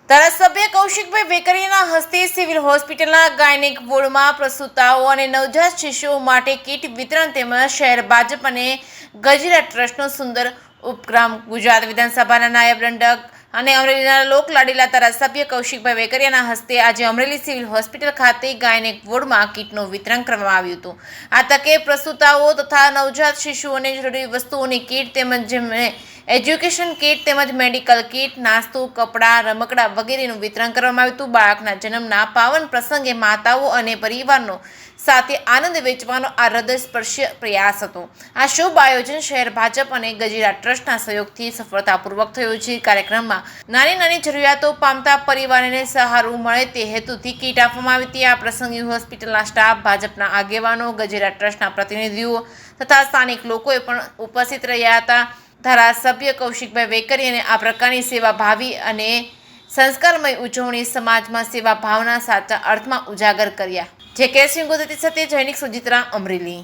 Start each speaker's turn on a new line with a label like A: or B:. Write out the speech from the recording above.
A: ધારાસભ્ય કૌશિકભાઈ વેકરિયાના હસ્તે સિવિલ હોસ્પિટલના ગાયનેક વોર્ડમાં પ્રસૂતાઓ અને નવજાત શિશુઓ માટે કીટ વિતરણ તેમજ શહેર ભાજપ અને ગજીરા ટ્રસ્ટનો સુંદર ઉપક્રમ. ગુજરાત વિધાનસભાના નાયબ દંડક અને અમરેલીના લોકલાડીલા ધારાસભ્ય કૌશિકભાઈ વેકરિયાના હસ્તે આજે અમરેલી સિવિલ હોસ્પિટલ ખાતે ગાયનેક વોર્ડમાં કીટનું વિતરણ કરવામાં આવ્યું હતું. આ તકે પ્રસૂતાઓ તથા નવજાત શિશુઓને જરૂરી વસ્તુઓની કીટ તેમજ જેમને એજ્યુકેશન કીટ તેમજ મેડિકલ કીટ, નાસ્તો, કપડાં, રમકડા વગેરેનું વિતરણ કરવામાં આવ્યું હતું. બાળકના જન્મના પાવન પ્રસંગે માતાઓ અને પરિવારનો સાથે આનંદ વેચવાનો આ હૃદયસ્પર્શી પ્રયાસ હતો. આ શુભ આયોજન શહેર ભાજપ અને ગજીરા ટ્રસ્ટના સહયોગથી સફળતાપૂર્વક થયું છે. કાર્યક્રમમાં નાની નાની જરૂરિયાતો પામતા પરિવારને સહારો મળે તે હેતુથી કીટ આપવામાં આવી હતી. આ પ્રસંગે હોસ્પિટલના સ્ટાફ, ભાજપના આગેવાનો, ગજીરા ટ્રસ્ટના પ્રતિનિધિઓ તથા સ્થાનિક લોકોએ પણ ઉપસ્થિત રહ્યા હતા. ધારાસભ્ય કૌશિકભાઈ વેકરિયાને આ પ્રકારની સેવાભાવી અને સંસ્કારમય ઉજવણી સમાજમાં સેવા ભાવના સાચા અર્થમાં ઉજાગર કર્યા. જે કે સિંહ ગુજરાતી સાથે જૈનિક સુજિત્રા, અમરેલી.